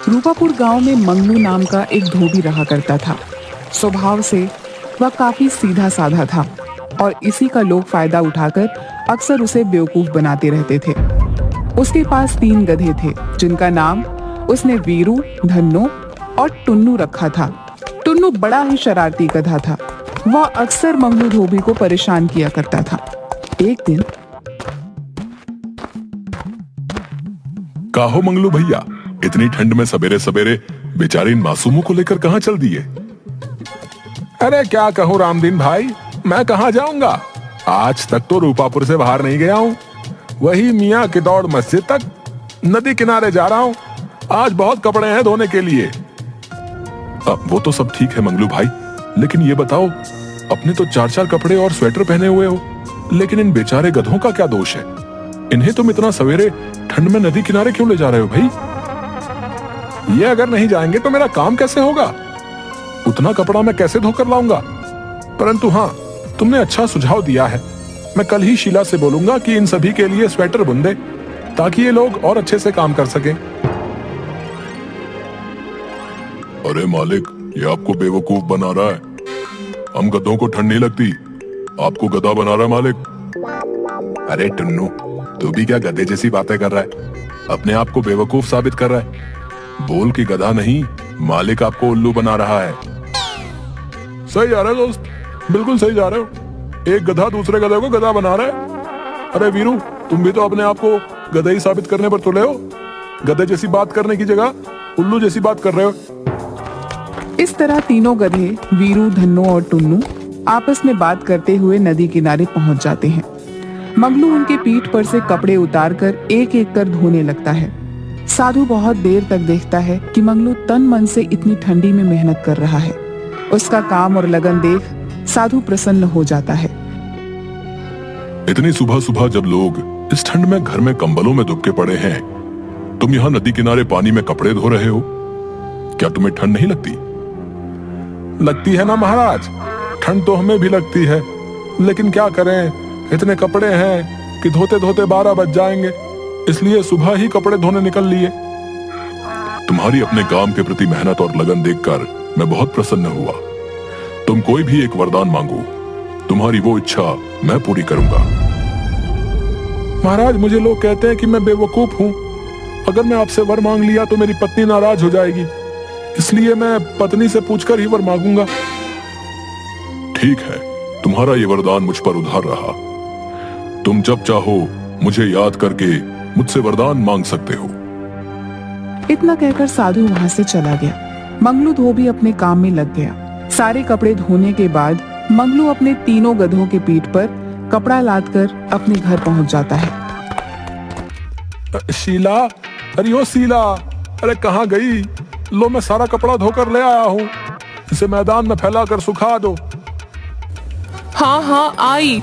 रूपापुर गांव में मंगलू नाम का एक धोबी रहा करता था। स्वभाव से वह काफी सीधा साधा था और इसी का लोग फायदा उठाकर अक्सर उसे बेवकूफ बनाते रहते थे। उसके पास 3 गधे थे जिनका नाम उसने वीरू, धन्नो और टुन्नू रखा था। टुन्नू बड़ा ही शरारती गधा था। वह अक्सर मंगलू धोबी को परेशान किया करता था। एक दिन, काहो मंगलू भैया, इतनी ठंड में सवेरे सवेरे बेचारे इन मासूमों को लेकर कहाँ चल दिए? अरे क्या कहूँ रामदीन भाई, मैं कहाँ जाऊंगा। आज तक तो रूपापुर से बाहर नहीं गया हूँ। वही मियाँ की दौड़ मस्जिद तक, नदी किनारे जा रहा हूँ। आज बहुत कपड़े हैं धोने के लिए। वो तो सब ठीक है मंगलू भाई, लेकिन ये बताओ, अपने तो 4-4 कपड़े और स्वेटर पहने हुए हो, लेकिन इन बेचारे गधों का क्या दोष है? इन्हें तुम इतना सवेरे ठंड में नदी किनारे क्यों ले जा रहे हो भाई? ये अगर नहीं जाएंगे तो मेरा काम कैसे होगा? उतना कपड़ा मैं कैसे धोकर लाऊंगा? परंतु हाँ, तुमने अच्छा सुझाव दिया है। मैं कल ही शीला से बोलूंगा कि इन सभी के लिए स्वेटर बुन दे, ताकि ये लोग और अच्छे से काम कर सकें। अरे मालिक, ये आपको बेवकूफ बना रहा है। हम गधों को ठंड नहीं लगती, आपको गधा बना रहा है मालिक। अरे टुन्नू, तू भी क्या गधे जैसी बातें कर रहा है? अपने आप को बेवकूफ साबित कर रहा है। बोल कि गधा नहीं, मालिक आपको उल्लू बना रहा है। सही जा रहे हो दोस्त, बिल्कुल सही जा रहे हो। एक गधा दूसरे गधे को गधा बना रहा है। अरे वीरू, तुम भी तो अपने आप को गधा ही साबित करने पर तुले हो। गधे जैसी बात करने की जगह उल्लू जैसी बात कर रहे हो। इस तरह तीनों गधे वीरू, धन्नो और टुन्नू आपस में बात करते हुए नदी किनारे पहुंच जाते हैं। मंगलू उनके पीठ पर से कपड़े उतारकर एक एक कर धोने लगता है। साधु बहुत देर तक देखता है कि मंगलू तन मन से इतनी ठंडी में मेहनत कर रहा है। उसका काम और लगन देख साधु प्रसन्न हो जाता है। इतनी सुबह सुबह जब लोग इस ठंड में घर में कंबलों में दुबके पड़े हैं, तुम यहाँ नदी किनारे पानी में कपड़े धो रहे हो। क्या तुम्हें ठंड नहीं लगती? लगती है ना महाराज, ठंड तो हमें भी लगती है, लेकिन क्या करें, इतने कपड़े हैं कि धोते धोते 12 बज जाएंगे, इसलिए सुबह ही कपड़े धोने निकल लिए। तुम्हारी अपने काम के प्रति मेहनत और लगन देखकर मैं बहुत प्रसन्न हुआ। तुम कोई भी एक वरदान मांगो, तुम्हारी वो इच्छा मैं पूरी करूंगा। महाराज, मुझे लोग कहते हैं कि मैं बेवकूफ हूँ। अगर मैं आपसे वर मांग लिया तो मेरी पत्नी नाराज हो जाएगी, इसलिए मैं पत्नी से पूछकर ही वर मांगूंगा। ठीक है, तुम्हारा ये वरदान मुझ पर उधार रहा। तुम जब चाहो मुझे याद करके मुझसे वरदान मांग सकते हो। इतना कहकर साधु वहां से चला गया। मंगलू धोबी अपने काम में लग गया। सारे कपड़े धोने के बाद मंगलू अपने तीनों गधों के पीठ पर कपड़ा लादकर अपने घर पहुंच जाता है। शीला, अरे ओ शीला, अरे कहाँ गई? लो, मैं सारा कपड़ा धोकर ले आया हूँ, इसे मैदान में फैलाकर सुखा दो। हाँ हाँ आई।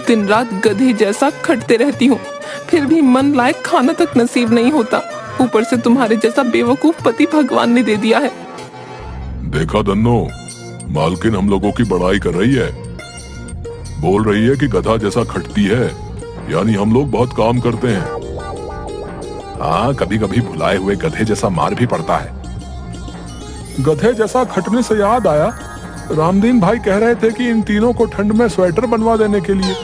दिन रात गधे जैसा खटते रहती हूँ, फिर भी मन लायक खाना तक नसीब नहीं होता। ऊपर से तुम्हारे जैसा बेवकूफ पति भगवान ने दे दिया है। देखा धन्नो, मालकिन हम लोगों की बड़ाई कर रही है। बोल रही है कि गधा जैसा खटती है, यानी हम लोग बहुत काम करते हैं। हाँ, कभी कभी भुलाए हुए गधे जैसा मार भी पड़ता है। गधे जैसा खटने से याद आया, रामदीन भाई कह रहे थे कि इन तीनों को ठंड में स्वेटर बनवा देने के लिए।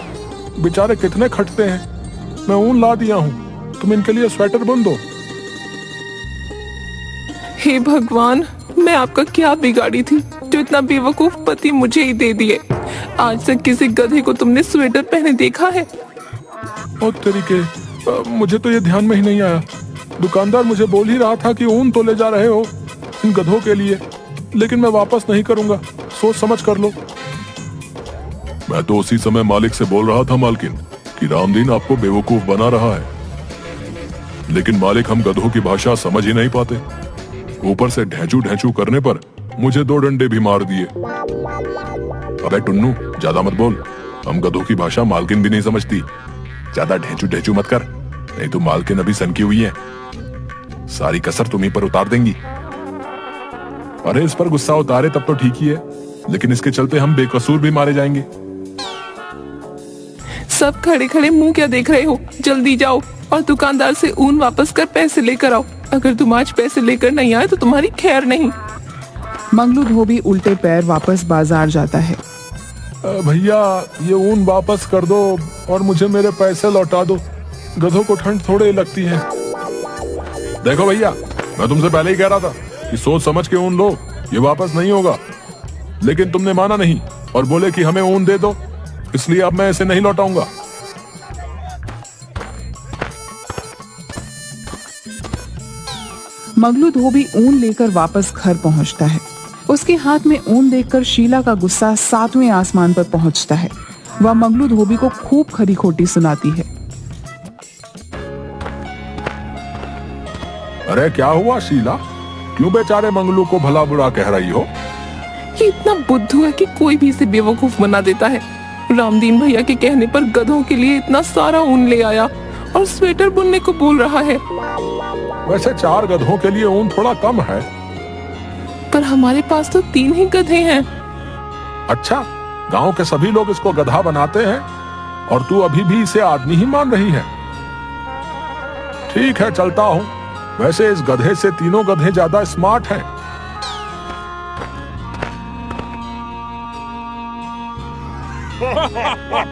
बेचारे कितने खटते हैं। मैं ऊन ला दिया हूँ, तुम इनके लिए स्वेटर बुन दो। हे भगवान, मैं आपका क्या बिगाड़ी थी जो इतना बेवकूफ पति मुझे ही दे दिए। आज तक किसी गधे को तुमने स्वेटर पहने देखा है? और तरीके, मुझे तो ये ध्यान में ही नहीं आया। दुकानदार मुझे बोल ही रहा था कि ऊन तो ले जा रहे हो इन गधों के लिए, लेकिन मैं वापस नहीं करूंगा, सोच समझ कर लो। मैं तो उसी समय मालिक से बोल रहा था मालकिन कि रामदीन आपको बेवकूफ बना रहा है, लेकिन मालिक हम गधों की भाषा समझ ही नहीं पाते। ऊपर से ढेंचू ढेंचू करने पर मुझे 2 डंडे भी मार दिए। अबे टुन्नू, ज्यादा मत बोल, हम गधों की भाषा मालकिन भी नहीं समझती। ज्यादा ढेंचू ढेंचू मत कर, नहीं तो मालकिन अभी सनकी हुई है। सारी कसर तुम्हीं पर उतार देंगी। अरे इस पर गुस्सा उतारे तब तो ठीक ही है, लेकिन इसके चलते हम बेकसूर भी मारे जाएंगे। सब खड़े खड़े मुंह क्या देख रहे हो? जल्दी जाओ और दुकानदार से ऊन वापस कर पैसे लेकर आओ। अगर तुम आज पैसे लेकर नहीं आए तो तुम्हारी खैर नहीं। मंगलू धोबी उल्टे पैर वापस बाजार जाता है। भैया ये ऊन वापस कर दो और मुझे मेरे पैसे लौटा दो, गधों को ठंड थोड़े लगती है। देखो भैया, मैं तुमसे पहले ही कह रहा था कि सोच समझ के ऊन लो, ये वापस नहीं होगा, लेकिन तुमने माना नहीं और बोले कि हमें ऊन दे दो, इसलिए अब मैं इसे नहीं लौटाऊंगा। मंगलू धोबी ऊन लेकर वापस घर पहुंचता है। उसके हाथ में ऊन देखकर शीला का गुस्सा 7वें आसमान पर पहुंचता है। वह मंगलू धोबी को खूब खरी खोटी सुनाती है। अरे क्या हुआ शीला, क्यों बेचारे मंगलू को भला बुरा कह रही हो? ये इतना बुद्धू है कि कोई भी इसे बेवकूफ बना देता है। रामदीन भैया के कहने पर गधों के लिए इतना सारा ऊन ले आया और स्वेटर बुनने को बोल रहा है। वैसे 4 गधों के लिए ऊन थोड़ा कम है। पर हमारे पास तो 3 ही गधे हैं। अच्छा, गांव के सभी लोग इसको गधा बनाते हैं और तू अभी भी इसे आदमी ही मान रही है। ठीक है, चलता हूँ। वैसे इस गधे से तीनों गधे ज्यादा स्मार्ट हैं।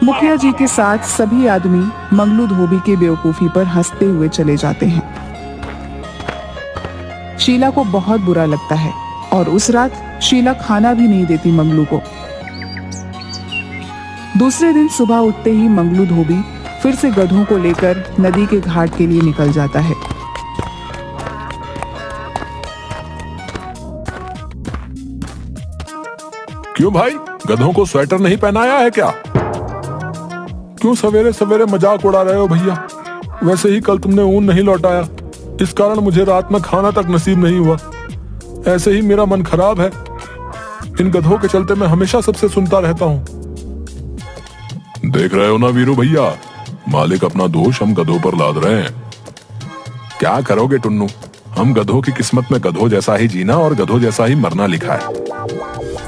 मुखिया जी के साथ सभी आदमी मंगलू धोबी के बेवकूफी पर हंसते हुए चले जाते हैं। शीला को बहुत बुरा लगता है और उस रात शीला खाना भी नहीं देती मंगलू को। दूसरे दिन सुबह उठते ही मंगलू धोबी फिर से गधों को लेकर नदी के घाट के लिए निकल जाता है। क्यों भाई, गधों को स्वेटर नहीं पहनाया है क्या? क्यों सवेरे सवेरे मजाक उड़ा रहे हो भैया? वैसे ही कल तुमने ऊन नहीं लौटाया, इस कारण मुझे रात में खाना तक नसीब नहीं हुआ। ऐसे ही मेरा मन खराब है। इन गधों के चलते मैं हमेशा सबसे सुनता रहता हूँ। देख रहे हो ना वीरू भैया, मालिक अपना दोष हम गधों पर लाद रहे हैं। क्या करोगे टुन्नू, हम गधों की किस्मत में गधों जैसा ही जीना और गधों जैसा ही मरना लिखा है।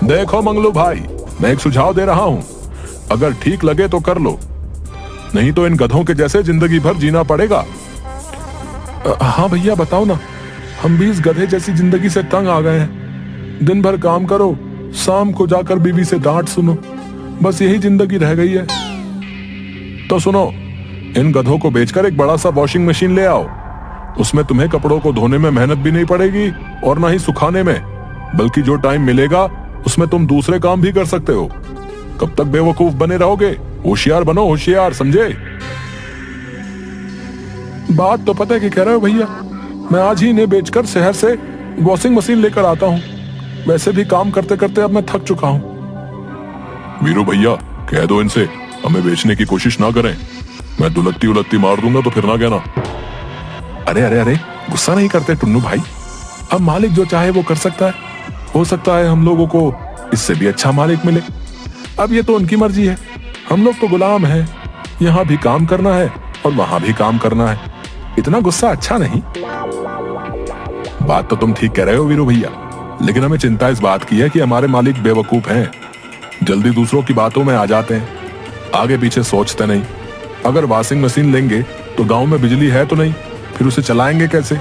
देखो मंगलू भाई, मैं एक सुझाव दे रहा हूँ, अगर ठीक लगे तो कर लो, नहीं तो इन गधों के जैसे जिंदगी भर जीना पड़ेगा। हाँ भैया बताओ ना, हम भी इस गधे जैसी जिंदगी से तंग आ गए हैं। दिन भर काम करो, शाम को जाकर बीवी से डांट सुनो, बस यही जिंदगी रह गई है। तो सुनो, इन गधों को बेचकर एक बड़ा सा वॉशिंग मशीन ले आओ। उसमें तुम्हें कपड़ों को धोने में मेहनत भी नहीं पड़ेगी और ना ही सुखाने में, बल्कि जो टाइम मिलेगा उसमें तुम दूसरे काम भी कर सकते हो। कब तक बेवकूफ बने रहोगे? होशियार बनो, होशियार, समझे? बात तो पता है कि कह रहे हो भैया, मैं आज ही इन्हें बेचकर शहर से वॉशिंग मशीन लेकर आता हूँ। वैसे भी काम करते करते अब मैं थक चुका हूँ। वीरू भैया कह दो इनसे हमें बेचने की कोशिश ना करें, मैं दुलत्ती उलत्ती मार दूंगा तो फिर ना कहना। अरे अरे अरे, गुस्सा नहीं करते टुन्नू भाई, अब मालिक जो चाहे वो कर सकता है। हो सकता है हम लोगों को इससे भी अच्छा मालिक मिले। अब ये तो उनकी मर्जी है, हम लोग तो गुलाम हैं। यहाँ भी काम करना है और वहां भी काम करना है। इतना गुस्सा अच्छा नहीं। बात तो तुम ठीक कह रहे हो वीरू भैया, लेकिन हमें चिंता इस बात की है कि हमारे मालिक बेवकूफ हैं, जल्दी दूसरों की बातों में आ जाते हैं, आगे पीछे सोचते नहीं। अगर वॉशिंग मशीन लेंगे तो गांव में बिजली है तो नहीं, फिर उसे चलाएंगे कैसे?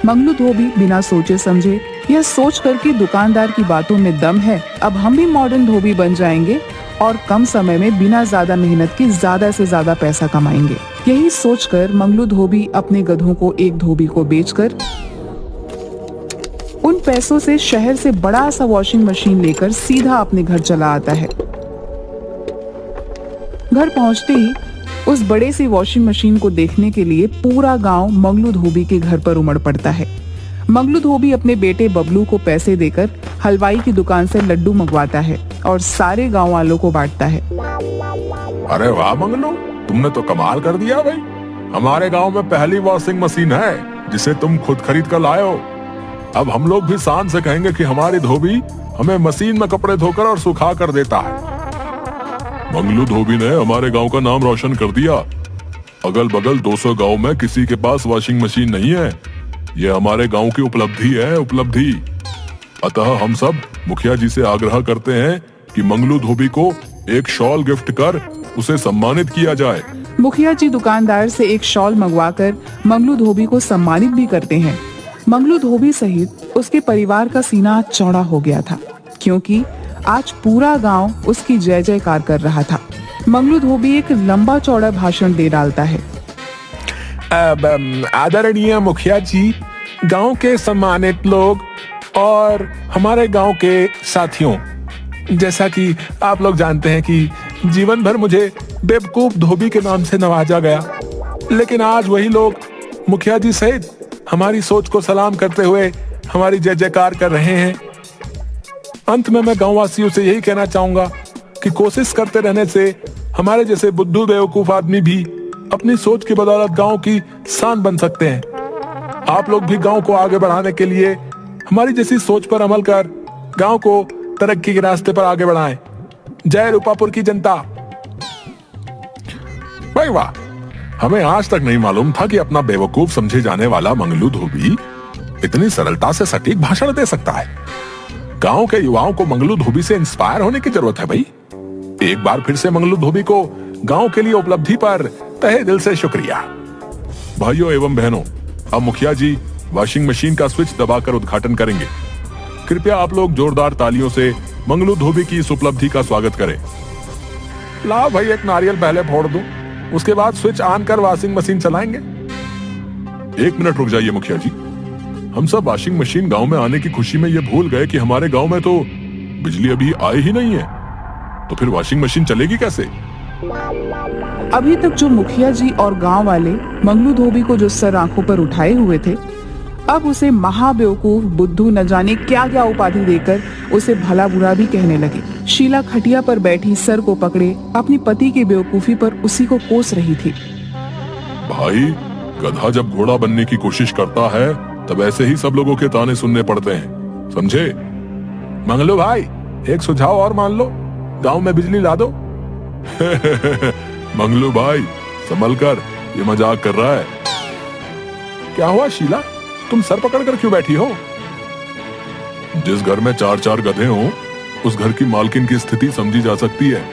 मंगलू धोबी बिना सोचे समझे यह सोच कर कि दुकानदार की बातों में दम है, अब हम भी मॉडर्न धोबी बन जाएंगे और कम समय में बिना ज्यादा मेहनत के ज्यादा से ज्यादा पैसा कमाएंगे। यही सोचकर मंगलू धोबी अपने गधों को एक धोबी को बेचकर उन पैसों से शहर से बड़ा सा वॉशिंग मशीन लेकर सीधा अपने घर चला आता है। घर पहुंचते ही उस बड़े सी वॉशिंग मशीन को देखने के लिए पूरा गांव मंगलू धोबी के घर पर उमड़ पड़ता है। मंगलू धोबी अपने बेटे बबलू को पैसे देकर हलवाई की दुकान से लड्डू मंगवाता है और सारे गांव वालों को बांटता है। अरे वाह मंगलू, तुमने तो कमाल कर दिया भाई। हमारे गांव में पहली वॉशिंग मशीन है जिसे तुम खुद खरीद कर लाए हो। अब हम लोग भी शान से कहेंगे कि हमारी धोबी हमें मशीन में कपड़े धोकर और सुखा कर देता है। मंगलू धोबी ने हमारे गांव का नाम रोशन कर दिया। अगल बगल 200 गांव में किसी के पास वॉशिंग मशीन नहीं है। ये हमारे गांव की उपलब्धि है, उपलब्धि। अतः हम सब मुखिया जी से आग्रह करते हैं कि मंगलू धोबी को एक शॉल गिफ्ट कर उसे सम्मानित किया जाए। मुखिया जी दुकानदार से एक शॉल मंगवाकर मंगलू धोबी को सम्मानित भी करते हैं। मंगलू धोबी सहित उसके परिवार का सीना चौड़ा हो गया था, क्योंकि आज पूरा गांव उसकी जय जयकार कर रहा था। मंगलू धोबी एक लंबा चौड़ा भाषण दे डालता है। आदरणीय मुखिया जी, गांव के सम्मानित लोग और हमारे गांव के साथियों, जैसा कि आप लोग जानते हैं कि जीवन भर मुझे बेवकूफ धोबी के नाम से नवाजा गया, लेकिन आज वही लोग मुखिया जी सहित हमारी सोच को सलाम करते हुए हमारी जय जयकार कर रहे हैं। अंत में मैं गांववासियों से यही कहना चाहूंगा कि कोशिश करते रहने से हमारे जैसे बुद्धू बेवकूफ आदमी भी अपनी सोच की बदौलत गांव की शान बन सकते हैं। आप लोग भी गांव को आगे बढ़ाने के लिए हमारी जैसी सोच पर अमल कर गांव को तरक्की के रास्ते पर आगे बढ़ाएं। जय रूपापुर की जनता। भाई वाह, हमें आज तक नहीं मालूम था कि अपना बेवकूफ समझे जाने वाला मंगलू धोबी इतनी सरलता से सटीक भाषण दे सकता है। गांव के युवाओं को मंगलू धोबी से इंस्पायर होने की जरूरत है भाई। एक बार फिर से मंगलू धोबी को गांव के लिए उपलब्धि पर तहे दिल से शुक्रिया। भाइयों एवं बहनों, अब मुखिया जी वॉशिंग मशीन का स्विच दबाकर उद्घाटन करेंगे। कृपया आप लोग जोरदार तालियों से मंगलू धोबी की इस उपलब्धि का स्वागत करें। लाओ भाई, एक नारियल पहले फोड़ दूं, उसके बाद स्विच ऑन कर वॉशिंग मशीन चलाएंगे। एक मिनट रुक जाइए मुखिया जी, हम सब वॉशिंग मशीन गांव में आने की खुशी में ये भूल गए कि हमारे गांव में तो बिजली अभी आई ही नहीं है, तो फिर वॉशिंग मशीन चलेगी कैसे? अभी तक जो मुखिया जी और गांव वाले मंगलू धोबी को जो सर आंखों पर उठाए हुए थे, अब उसे महाबेवकूफ, बुद्धू, न जाने क्या क्या उपाधि देकर उसे भला बुरा भी कहने लगे। शीला खटिया पर बैठी सर को पकड़े अपनी पति की बेवकूफी पर उसी को कोस रही थी। भाई, गधा जब घोड़ा बनने की कोशिश करता है तब ऐसे ही सब लोगों के ताने सुनने पड़ते हैं, समझे? मंगलू भाई, एक सुझाव और मान लो, गांव में बिजली ला दो। मंगलू भाई, संभल कर, ये मजाक कर रहा है। क्या हुआ शीला, तुम सर पकड़कर क्यों बैठी हो? जिस घर में 4-4 गधे हों, उस घर की मालकिन की स्थिति समझी जा सकती है।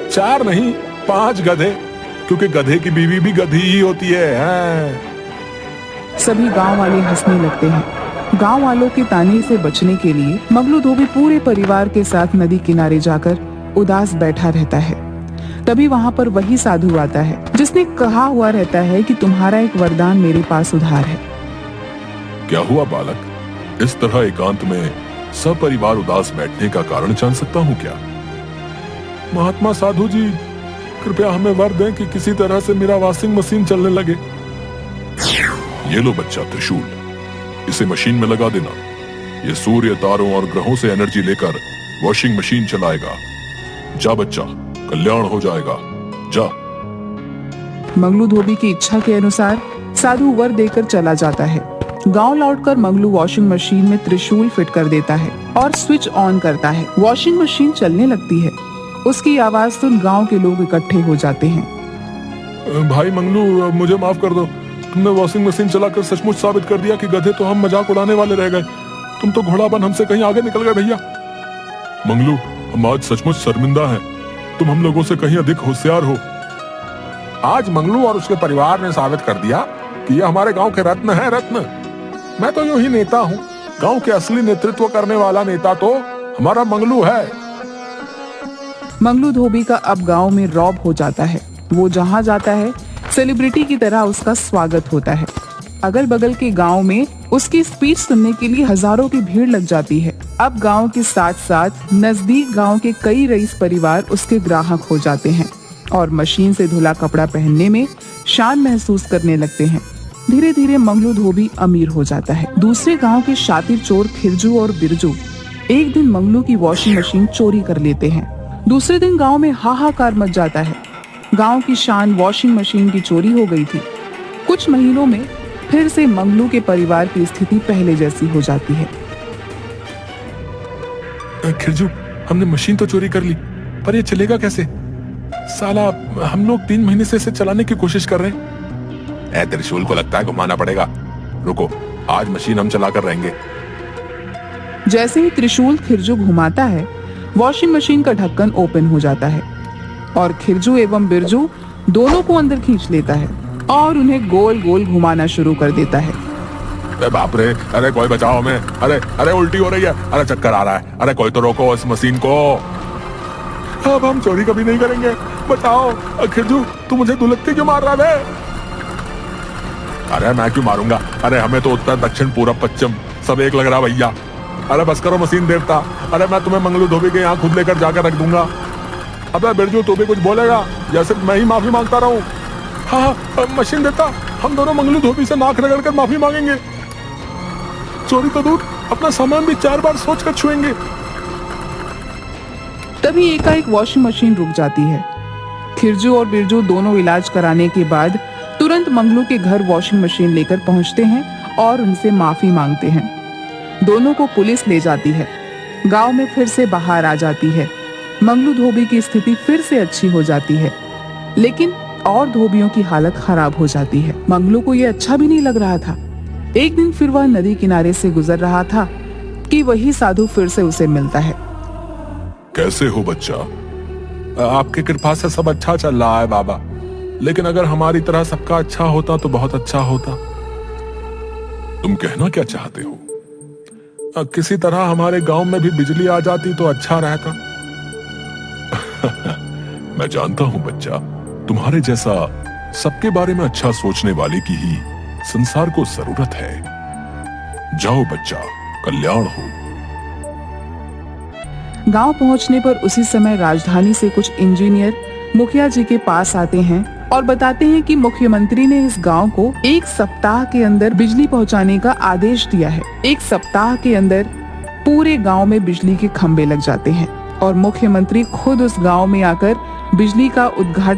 4 नहीं, 5 गधे, क्योंकि गधे की बीवी भी गधी ही होती है। सभी गांव वाले हंसने लगते हैं। गांव वालों के ताने से बचने के लिए मंगलू धोबी पूरे परिवार के साथ नदी किनारे जाकर उदास बैठा रहता है। तभी वहाँ पर वही साधु आता है जिसने कहा हुआ रहता है कि तुम्हारा एक वरदान मेरे पास उधार है। क्या हुआ बालक? इस तरह एकांत में सपरिवार उदास बैठने का कारण जान सकता हूँ क्या? महात्मा साधु जी, कृपया हमें वर दें कि किसी तरह से मेरा वॉशिंग मशीन चलने लगे। ये लो बच्चा त्रिशूल, इसे मशीन में लगा देना। ये सूर्य, तारों और ग्रहों से एनर्जी लेकर वॉशिंग मशीन चलाएगा। जा बच्चा, कल्याण हो जाएगा, जा। मंगलू धोबी की इच्छा के अनुसार साधु वर देकर चला जाता है। गांव लौटकर मंगलू वॉशिंग मशीन में त्रिशूल फिट कर देता है और स्विच ऑन करता है। वॉशिंग मशीन चलने लगती है। उसकी आवाज सुन गांव के लोग इकट्ठे हो जाते हैं। भाई मंगलू, मुझे माफ कर दो, तुमने वॉशिंग मशीन चलाकर सचमुच साबित कर दिया कि गधे तो हम मजाक उड़ाने वाले रह गए। तुम तो घोड़ा बन हमसे कहीं आगे निकल गए भैया। मंगलू, हम आज सचमुच शर्मिंदा हैं। तुम हम लोगों से कहीं अधिक होशियार हो। आज मंगलू और उसके परिवार ने साबित कर दिया कि ये हमारे गांव के रत्न है, रत्न। मैं तो यूं ही नेता हूँ, गांव के असली नेतृत्व करने वाला नेता तो हमारा मंगलू है। मंगलू धोबी का अब गांव में रौब हो जाता है। वो जहाँ जाता है सेलिब्रिटी की तरह उसका स्वागत होता है। अगल बगल के गांव में उसकी स्पीच सुनने के लिए हजारों की भीड़ लग जाती है। अब गांव के साथ साथ नजदीक गांव के कई रईस परिवार उसके ग्राहक हो जाते हैं और मशीन से धुला कपड़ा पहनने में शान महसूस करने लगते हैं। धीरे धीरे मंगलू धोबी अमीर हो जाता है। दूसरे गांव के शातिर चोर खिरजू और बिरजू एक दिन मंगलू की वॉशिंग मशीन चोरी कर लेते हैं। दूसरे दिन गांव में हाहाकार मच जाता है। गांव की शान वॉशिंग मशीन की चोरी हो गई थी। कुछ महीनों में फिर से मंगलू के परिवार की स्थिति पहले जैसी हो जाती है। खिरजू, हमने मशीन तो चोरी कर ली, पर ये चलेगा कैसे? साला, हम लोग 3 महीने से इसे चलाने की कोशिश कर रहे हैं। त्रिशूल को लगता है घुमाना पड़ेगा। रुको, आज मशीन हम चला कर रहेंगे। जैसे ही त्रिशूल खिरजू घुमाता है, वॉशिंग मशीन का ढक्कन ओपन हो जाता है और खिरजू एवं बिरजू दोनों को अंदर खींच लेता है और उन्हें गोल गोल घुमाना शुरू कर देता है। अरे बाप रे, अरे कोई बचाओ हमें, अरे अरे उल्टी हो रही है, अरे चक्कर आ रहा है, अरे कोई तो रोको इस मशीन को। अब हम चोरी कभी नहीं करेंगे, बचाओ। खिरजू तू मुझे दुलत्ती क्यों मार रहा है? अरे मैं क्यों मारूंगा, अरे हमें तो उत्तर दक्षिण पूरब पश्चिम सब एक लग रहा भैया। अरे बस करो मशीन देवता, अरे मैं तुम्हें मंगलू धोबी के यहाँ खुद लेकर जाकर रख दूंगा। अबे बिरजू तू भी कुछ बोलेगा या सिर्फ मैं ही माफी मांगता रहूं? हाँ मशीन देवता, हम दोनों मंगलू धोबी से नाक रगड़ कर माफी मांगेंगे। चोरी तो दूर, अपना सामान भी 4 बार सोच कर छुएंगे। तभी एकाएक वॉशिंग मशीन रुक जाती है। खिरजू और बिरजू दोनों इलाज कराने के बाद तुरंत मंगलू के घर वॉशिंग मशीन लेकर पहुंचते हैं और उनसे माफी मांगते हैं। दोनों को पुलिस ले जाती है। गांव में फिर से बाहर आ जाती है। मंगलू धोबी की स्थिति फिर से अच्छी हो जाती है, लेकिन और धोबियों की हालत खराब हो जाती है। मंगलू को ये अच्छा भी नहीं लग रहा था। एक दिन फिर वह नदी किनारे से गुजर रहा था कि वही साधु फिर से उसे मिलता है। कैसे हो बच्चा? आपकी कृपा से सब अच्छा चल रहा है बाबा, लेकिन अगर हमारी तरह सबका अच्छा होता तो बहुत अच्छा होता। तुम कहना क्या चाहते हो? किसी तरह हमारे गांव में भी बिजली आ जाती तो अच्छा रहता। मैं जानता हूं बच्चा, तुम्हारे जैसा सबके बारे में अच्छा सोचने वाले की ही संसार को जरूरत है। जाओ बच्चा, कल्याण हो। गांव पहुंचने पर उसी समय राजधानी से कुछ इंजीनियर मुखिया जी के पास आते हैं और बताते हैं कि मुख्यमंत्री ने इस गांव को 1 सप्ताह के अंदर बिजली पहुंचाने का आदेश दिया है। 1 सप्ताह के अंदर पूरे गांव में बिजली के खंभे लग जाते हैं और मुख्यमंत्री खुद उस गांव में आकर बिजली का उद्घाटन